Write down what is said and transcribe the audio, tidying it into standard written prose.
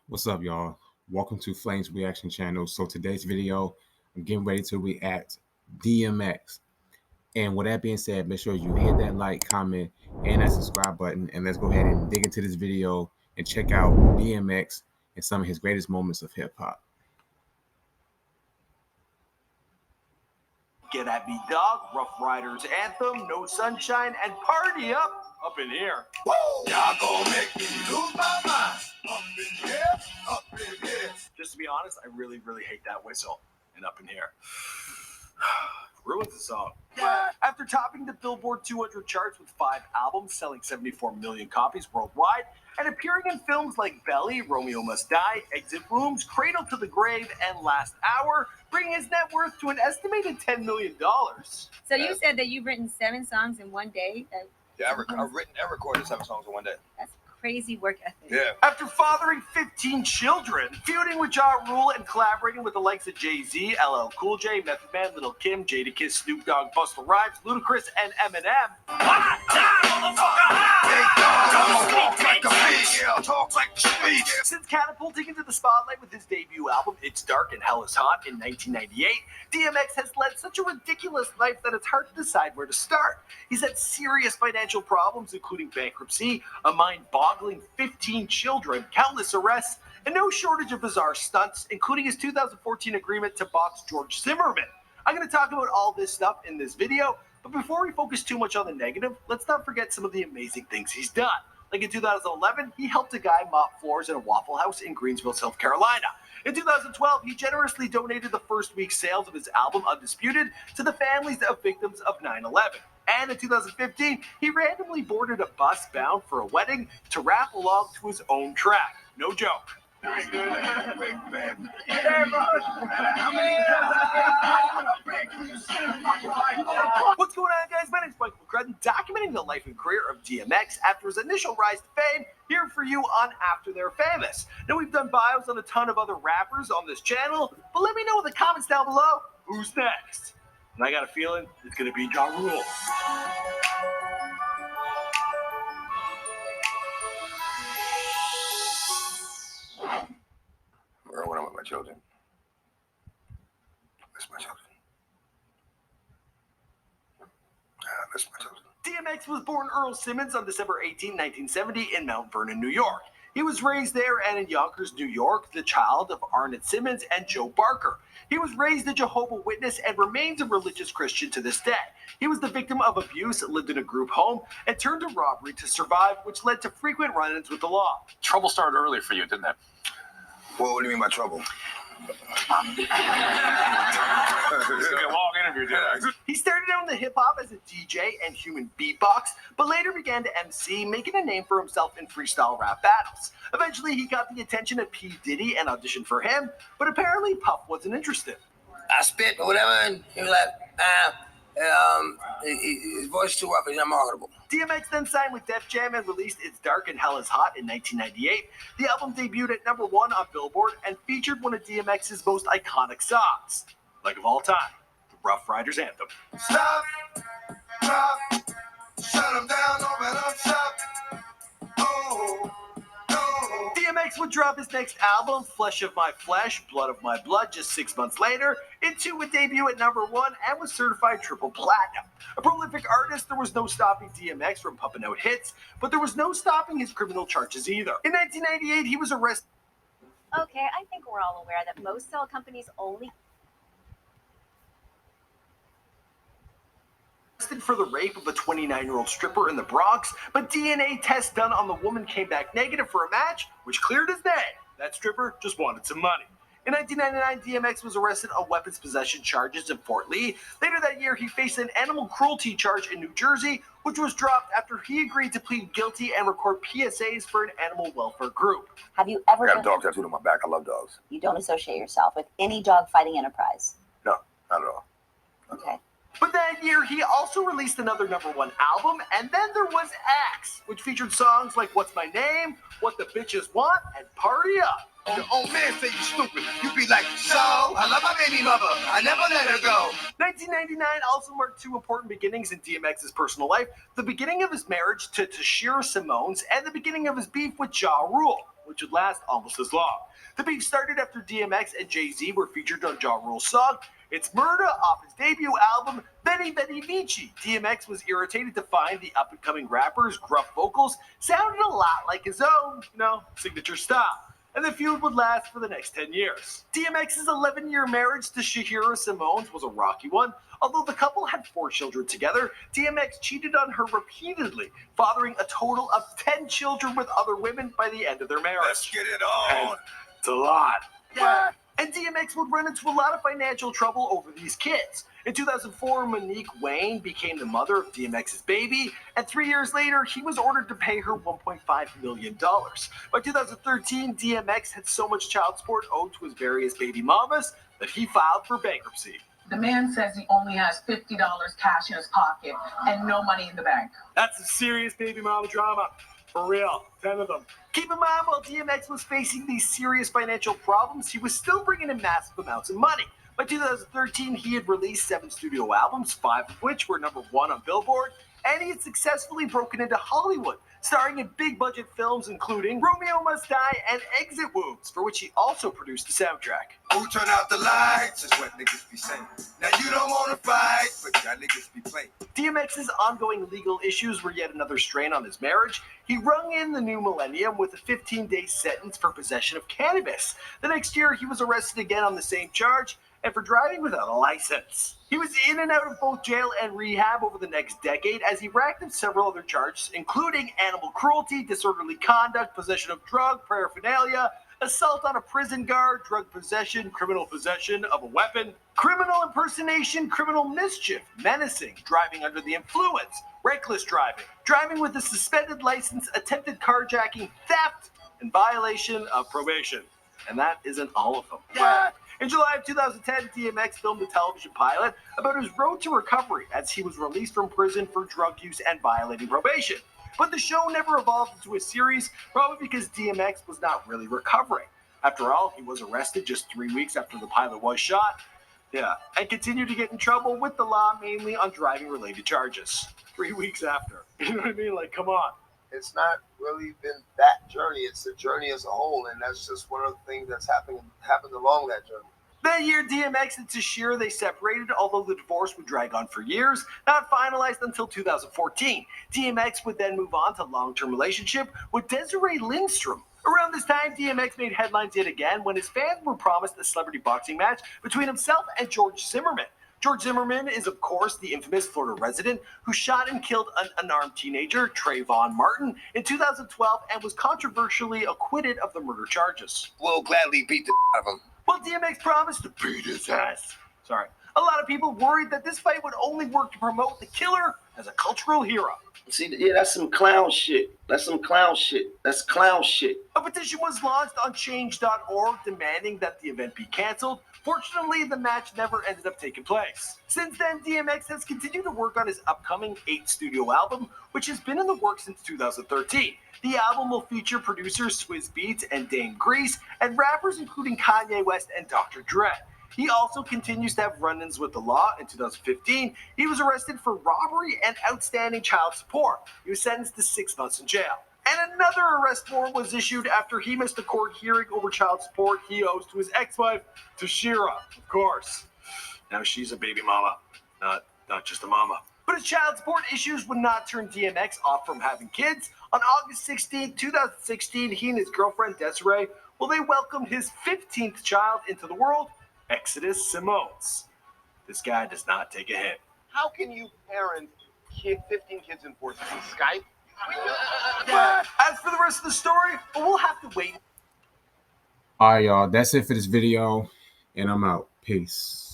What's up, y'all? Welcome to Flames Reaction Channel. So today's video, I'm getting ready to react D.M.X. And with that being said, make sure you hit that like, comment, and that subscribe button. And let's go ahead and dig into this video and check out D.M.X. and some of his greatest moments of hip hop. Get at me, dog. Rough Riders anthem, no sunshine, and party up in here. Woo! Y'all gon' make me lose my mind. Up in here, up in here. Just to be honest, I really hate that whistle. And up in here. Ruins the song. After topping the Billboard 200 charts with 5 albums selling 74 million copies worldwide, and appearing in films like Belly, Romeo Must Die, Exit Wounds, Cradle to the Grave, and Last Hour, bringing his net worth to an estimated $10 million. So you said that you've written 7 songs in one day? Yeah, I've written and recorded 7 songs in one day. That's crazy work ethic. Yeah. After fathering 15 children, feuding with Ja Rule, and collaborating with the likes of Jay-Z, LL Cool J, Method Man, Lil Kim, Jadakiss, Snoop Dogg, Busta Rhymes, Ludacris, and Eminem. Since catapulting into the spotlight with his debut album, It's Dark and Hell is Hot, in 1998, D.M.X. has led such a ridiculous life that it's hard to decide where to start. He's had serious financial problems, including bankruptcy, a mind-boggling 15 children, countless arrests, and no shortage of bizarre stunts, including his 2014 agreement to box George Zimmerman. I'm going to talk about all this stuff in this video, but before we focus too much on the negative, let's not forget some of the amazing things he's done. Like in 2011, he helped a guy mop floors in a Waffle House in Greensville, South Carolina. In 2012, he generously donated the first week's sales of his album Undisputed to the families of victims of 9/11. And in 2015, he randomly boarded a bus bound for a wedding to rap along to his own track. No joke. What's going on, guys? My name is Michael McCrudden, documenting the life and career of D.M.X. after his initial rise to fame, here for you on After They're Famous. Now, we've done bios on a ton of other rappers on this channel, but let me know in the comments down below who's next. And I got a feeling it's going to be Ja Rule. When I'm with my children. Miss my children. Miss my children. D.M.X. was born Earl Simmons on December 18, 1970 in Mount Vernon, New York. He was raised there and in Yonkers, New York, the child of Arnett Simmons and Joe Barker. He was raised a Jehovah's Witness and remains a religious Christian to this day. He was the victim of abuse, lived in a group home, and turned to robbery to survive, which led to frequent run-ins with the law. Trouble started early for you, didn't it? Well, what do you mean by trouble? It's gonna be a long interview, didn't it? He started out in the hip-hop as a DJ and human beatbox, but later began to MC, making a name for himself in freestyle rap battles. Eventually, he got the attention of P. Diddy and auditioned for him, but apparently Puff wasn't interested. I spit or whatever, and he was like, his voice is too rough, he's not marketable. D.M.X. then signed with Def Jam and released It's Dark and Hell is Hot in 1998. The album debuted at #1 on Billboard and featured one of D.M.X's most iconic songs, like of all time, the Rough Riders anthem. Stop, drop, shut them down, open up shop. Oh, no. D.M.X. would drop his next album, Flesh of My Flesh, Blood of My Blood, just 6 months later. It too would debut at #1 and was certified triple platinum. A prolific artist, there was no stopping D.M.X. from pumping out hits, but there was no stopping his criminal charges either. In 1998, he was arrested. Okay, I think we're all aware that most cell companies only For the rape of a 29-year-old stripper in the Bronx, but DNA tests done on the woman came back negative for a match, which cleared his name. That stripper just wanted some money. In 1999, D.M.X. was arrested on weapons possession charges in Fort Lee. Later that year, he faced an animal cruelty charge in New Jersey, which was dropped after he agreed to plead guilty and record PSAs for an animal welfare group. Have you ever I got a dog tattooed on my back. I love dogs. You don't associate yourself with any dog fighting enterprise? No, not at all. Okay. But that year, he also released another #1 album, and then there was X, which featured songs like What's My Name, What the Bitches Want, and Party Up. Your old man say you stupid. You be like, so, I love my baby mother. I never let her go. 1999 also marked 2 important beginnings in D.M.X's personal life: the beginning of his marriage to Tashira Simones and the beginning of his beef with Ja Rule. which would last almost as long. The beef started after DMX and Jay-Z were featured on Ja Rule's song It's Murda off his debut album, Veni Veni Vici. DMX was irritated to find the up-and-coming rapper's gruff vocals sounded a lot like his own, signature style. And the feud would last for the next 10 years. DMX's 11-year marriage to Shahira Simone's was a rocky one. Although the couple had 4 children together, DMX cheated on her repeatedly, fathering a total of 10 children with other women by the end of their marriage. Let's get it on. It's a lot. Yeah. And DMX would run into a lot of financial trouble over these kids. In 2004, Monique Wayne became the mother of DMX's baby, and 3 years later, he was ordered to pay her $1.5 million. By 2013, DMX had so much child support owed to his various baby mamas that he filed for bankruptcy. The man says he only has $50 cash in his pocket and no money in the bank. That's some serious baby mama drama. For real, 10 of them. Keep in mind, while DMX was facing these serious financial problems, he was still bringing in massive amounts of money. By 2013, he had released 7 studio albums, 5 of which were #1 on Billboard, and he had successfully broken into Hollywood, starring in big-budget films including Romeo Must Die and Exit Wounds, for which he also produced the soundtrack. Who turn out the lights is what niggas be saying. Now you don't wanna fight, but y'all niggas be playing. DMX's ongoing legal issues were yet another strain on his marriage. He rung in the new millennium with a 15-day sentence for possession of cannabis. The next year, he was arrested again on the same charge, and for driving without a license. He was in and out of both jail and rehab over the next decade as he racked up several other charges, including animal cruelty, disorderly conduct, possession of drug paraphernalia, assault on a prison guard, drug possession, criminal possession of a weapon, criminal impersonation, criminal mischief, menacing, driving under the influence, reckless driving, driving with a suspended license, attempted carjacking, theft, and violation of probation. And that isn't all of them. Yeah. In July of 2010, DMX filmed a television pilot about his road to recovery as he was released from prison for drug use and violating probation. But the show never evolved into a series, probably because DMX was not really recovering. After all, he was arrested just 3 weeks after the pilot was shot. And continued to get in trouble with the law, mainly on driving-related charges. 3 weeks after. You know what I mean? Like, come on. It's not really been that journey. It's the journey as a whole, and that's just one of the things that's happened along that journey. That year, DMX and Tashira, they separated, although the divorce would drag on for years, not finalized until 2014. DMX would then move on to a long-term relationship with Desiree Lindstrom. Around this time, DMX made headlines yet again when his fans were promised a celebrity boxing match between himself and George Zimmerman. George Zimmerman is, of course, the infamous Florida resident who shot and killed an unarmed teenager, Trayvon Martin, in 2012 and was controversially acquitted of the murder charges. We'll gladly beat the out of him. Well, DMX promised to beat his ass. A lot of people worried that this fight would only work to promote the killer as a cultural hero. See, yeah, that's some clown shit. That's clown shit. A petition was launched on change.org demanding that the event be canceled. Fortunately, the match never ended up taking place. Since then, DMX has continued to work on his upcoming 8th studio album, which has been in the works since 2013. The album will feature producers Swizz Beatz and Dame Grease, and rappers including Kanye West and Dr. Dre. He also continues to have run-ins with the law. In 2015, he was arrested for robbery and outstanding child support. He was sentenced to 6 months in jail. And another arrest warrant was issued after he missed a court hearing over child support he owes to his ex-wife, Tashira, of course. Now she's a baby mama, not just a mama. But his child support issues would not turn DMX off from having kids. On August 16, 2016, he and his girlfriend, Desiree, they welcomed his 15th child into the world, Exodus Simones. This guy does not take a hint. How can you parent 15 kids in 14? Skype? As for the rest of the story, we'll have to wait. All right, y'all. That's it for this video, and I'm out. Peace.